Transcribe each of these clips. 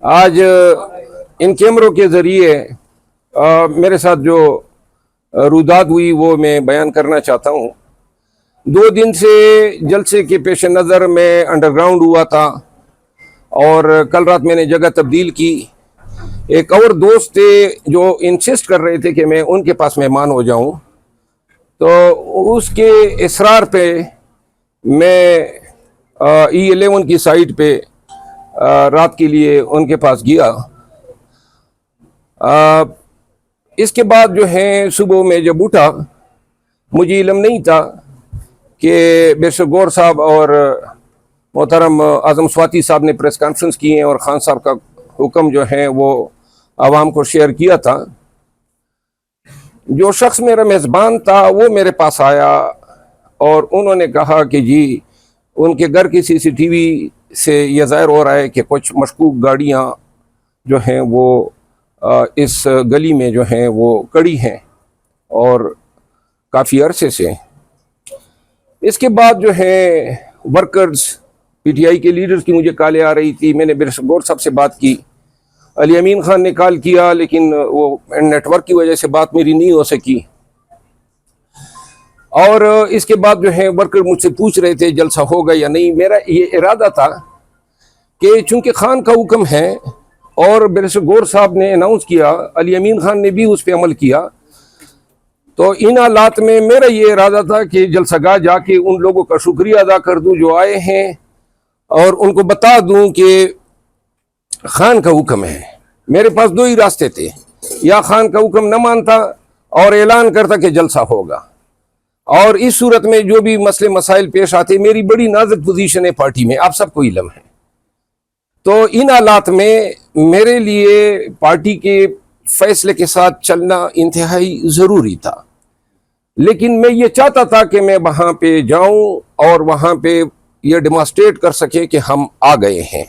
آج ان کیمروں کے ذریعے میرے ساتھ جو روداد ہوئی وہ میں بیان کرنا چاہتا ہوں۔ 2 دن سے جلسے کے پیش نظر میں انڈر گراؤنڈ ہوا تھا اور کل رات میں نے جگہ تبدیل کی۔ ایک اور دوست تھے جو انسسٹ کر رہے تھے کہ میں ان کے پاس مہمان ہو جاؤں، تو اس کے اصرار پہ میں E11 کی سائٹ پہ رات کے لیے ان کے پاس گیا۔ اس کے بعد جو ہے صبح میں جب اٹھا، مجھے علم نہیں تھا کہ بیشر گور صاحب اور محترم اعظم سواتی صاحب نے پریس کانفرنس کی ہیں اور خان صاحب کا حکم جو ہے وہ عوام کو شیئر کیا تھا۔ جو شخص میرا میزبان تھا وہ میرے پاس آیا اور انہوں نے کہا کہ جی ان کے گھر کی CCTV سے یہ ظاہر ہو رہا ہے کہ کچھ مشکوک گاڑیاں جو ہیں وہ اس گلی میں جو ہیں وہ کڑی ہیں اور کافی عرصے سے۔ اس کے بعد جو ہے ورکرز PTI کے لیڈرز کی مجھے کالیں آ رہی تھی۔ میں نے بیشر گور صاحب سے بات کی، علی امین خان نے کال کیا، لیکن وہ نیٹ ورک کی وجہ سے بات میری نہیں ہو سکی۔ اور اس کے بعد جو ہے ورکر مجھ سے پوچھ رہے تھے جلسہ ہوگا یا نہیں۔ میرا یہ ارادہ تھا کہ چونکہ خان کا حکم ہے اور بیشر گور صاحب نے اناؤنس کیا، علی امین خان نے بھی اس پہ عمل کیا، تو ان حالات میں میرا یہ ارادہ تھا کہ جلسہ گاہ جا کے ان لوگوں کا شکریہ ادا کر دوں جو آئے ہیں اور ان کو بتا دوں کہ خان کا حکم ہے۔ میرے پاس 2 ہی راستے تھے، یا خان کا حکم نہ مانتا اور اعلان کرتا کہ جلسہ ہوگا، اور اس صورت میں جو بھی مسئلے مسائل پیش آتے، میری بڑی نازک پوزیشن ہے پارٹی میں، آپ سب کو علم ہے، تو ان حالات میں میرے لیے پارٹی کے فیصلے کے ساتھ چلنا انتہائی ضروری تھا۔ لیکن میں یہ چاہتا تھا کہ میں وہاں پہ جاؤں اور وہاں پہ یہ ڈیمانسٹریٹ کر سکے کہ ہم آ گئے ہیں۔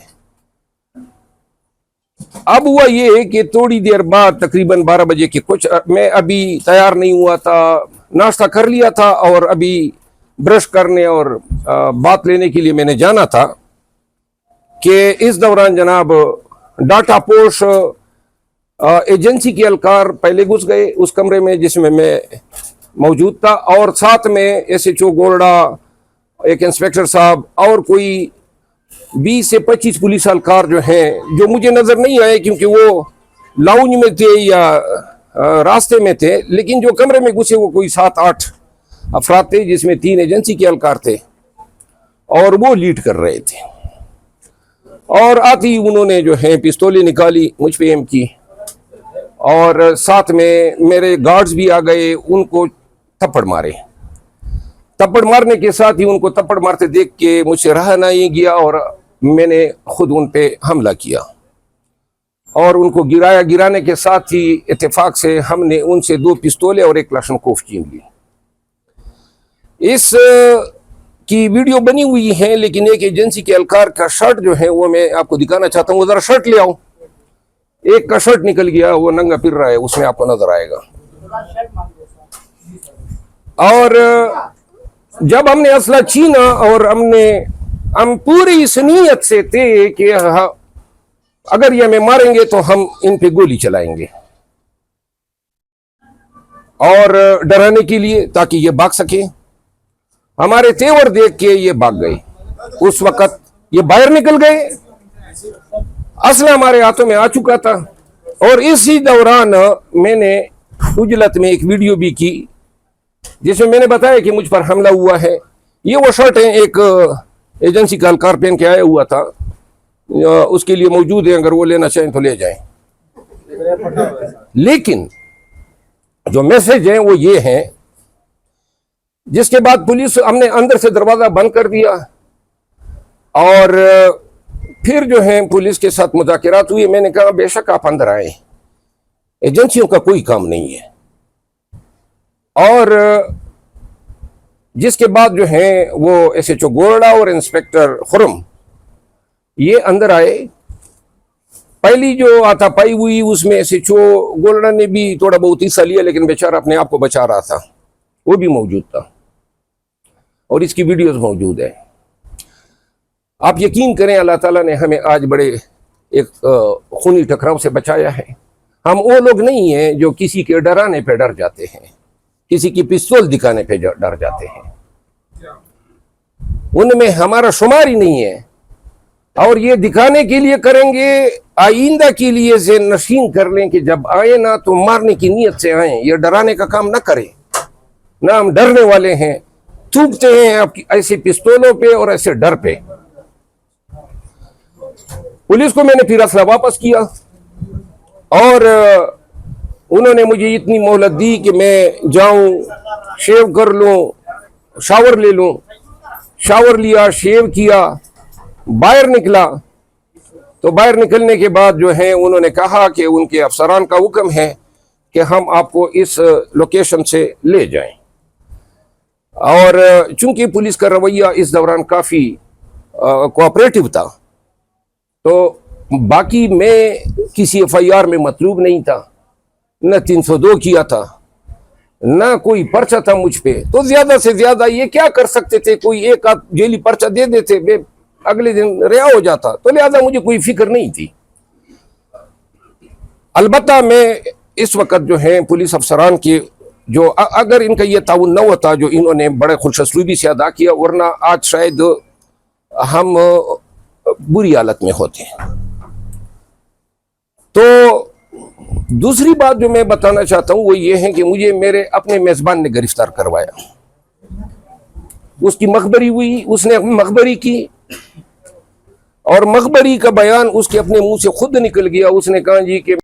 اب ہوا یہ کہ تھوڑی دیر بعد تقریباً 12 بجے کے کچھ، میں ابھی تیار نہیں ہوا تھا، ناشتہ کر لیا تھا اور ابھی برش کرنے اور بات لینے کے لیے میں نے جانا تھا کہ اس دوران جناب ڈاٹا پوش ایجنسی کے اہلکار پہلے گھس گئے اس کمرے میں جس میں میں موجود تھا، اور ساتھ میں SHO گورڈا، ایک انسپیکٹر صاحب اور کوئی 20 سے 25 پولیس اہلکار جو ہیں، جو مجھے نظر نہیں آئے کیونکہ وہ لاؤنج میں تھے یا راستے میں تھے، لیکن جو کمرے میں گھسے وہ کوئی 7-8 افراد تھے، جس میں 3 ایجنسی کے اہلکار تھے اور وہ لیڈ کر رہے تھے۔ اور آتی انہوں نے جو ہے پستولیں نکالی، مجھ پہ ایم کی، اور ساتھ میں میرے گارڈز بھی آ گئے، ان کو تھپڑ مارے۔ تھپڑ مارنے کے ساتھ ہی ان کو تھپڑ مارتے دیکھ کے مجھ سے رہا نہیں گیا اور میں نے خود ان پہ حملہ کیا اور ان کو گرایا۔ گرانے کے ساتھ ہی اتفاق سے ہم نے ان سے 2 پستولیں اور 1 کلاشنکوف چھین لی۔ اس کی ویڈیو بنی ہوئی ہے، لیکن ایک ایجنسی کے اہلکار کا شرٹ جو ہے وہ میں آپ کو دکھانا چاہتا ہوں، وہ ذرا شرٹ لے آؤ۔ ایک کا شرٹ نکل گیا، وہ ننگا پھر رہا ہے، اس میں آپ کو نظر آئے گا۔ اور جب ہم نے اسلحہ چھینا اور ہم پوری اس نیت سے تھے کہ اگر یہ ہمیں ماریں گے تو ہم ان پہ گولی چلائیں گے، اور ڈرانے کے لیے تاکہ یہ بھاگ سکے۔ ہمارے تیور دیکھ کے یہ بھاگ گئے، اس وقت یہ باہر نکل گئے، اسلحہ ہمارے ہاتھوں میں آ چکا تھا۔ اور اسی دوران میں نے اجلت میں ایک ویڈیو بھی کی جس میں میں نے بتایا کہ مجھ پر حملہ ہوا ہے۔ یہ وہ شرٹ ہے ایک ایجنسی کا اہلکار پہن کے آیا ہوا تھا، اس کے لیے موجود ہے، اگر وہ لینا چاہیں تو لے جائیں۔ لیکن جو میسج ہیں وہ یہ ہیں، جس کے بعد پولیس، ہم نے اندر سے دروازہ بند کر دیا اور پھر جو ہے پولیس کے ساتھ مذاکرات ہوئی۔ میں نے کہا بے شک آپ اندر آئیں، ایجنسیوں کا کوئی کام نہیں ہے۔ اور جس کے بعد جو ہیں وہ SHO گورڈا اور انسپیکٹر خرم یہ اندر آئے۔ پہلی جو آتا پائی ہوئی اس میں SHO گورڈا نے بھی تھوڑا بہت حصہ لیا، لیکن بیچارہ اپنے آپ کو بچا رہا تھا، وہ بھی موجود تھا اور اس کی ویڈیوز موجود ہے۔ آپ یقین کریں اللہ تعالیٰ نے ہمیں آج بڑے ایک خونی ٹکراؤ سے بچایا ہے. ہم وہ لوگ نہیں ہیں جو کسی کے ڈرانے پہ ڈر جاتے ہیں, کسی کی پستول دکھانے پہ ڈر جاتے ہیں. ان میں ہمارا شمار ہی نہیں ہے, اور یہ دکھانے کے لیے کریں گے, آئندہ کے لیے ذہن نشین کر لیں کہ جب آئے نا تو مارنے کی نیت سے آئیں, یہ ڈرانے کا کام نہ کریں. نہ ہم ڈرنے والے ہیں, تھوکتے ہیں آپ کی ایسے پستولوں پہ اور ایسے ڈر پہ. پولیس کو میں نے پھر اسلحہ واپس کیا, اور انہوں نے مجھے اتنی مہلت دی کہ میں جاؤں, شیو کر لوں, شاور لے لوں. شاور لیا, شیو کیا, باہر نکلا. تو باہر نکلنے کے بعد جو ہے انہوں نے کہا کہ ان کے افسران کا حکم ہے کہ ہم آپ کو اس لوکیشن سے لے جائیں. اور چونکہ پولیس کا رویہ اس دوران کافی کوآپریٹو تھا, تو باقی میں کسی ایف آئی آر میں مطلوب نہیں تھا, نہ 302 کیا تھا, نہ کوئی پرچہ تھا مجھ پہ. تو زیادہ سے زیادہ یہ کیا کر سکتے تھے, کوئی ایک آدھ جیلی پرچہ دے دیتے, اگلے دن رہا ہو جاتا. تو لہذا مجھے کوئی فکر نہیں تھی. البتہ میں اس وقت جو ہے پولیس افسران کے جو اگر ان کا یہ تعاون نہ ہوتا جو انہوں نے بڑے خوش اسلوبی سے ادا کیا, ورنہ آج شاید ہم بری حالت میں ہوتے ہیں. تو دوسری بات جو میں بتانا چاہتا ہوں وہ یہ ہے کہ مجھے میرے اپنے میزبان نے گرفتار کروایا. اس کی مخبری ہوئی, اس نے مخبری کی, اور مخبری کا بیان اس کے اپنے منہ سے خود نکل گیا. اس نے کہا جی کہ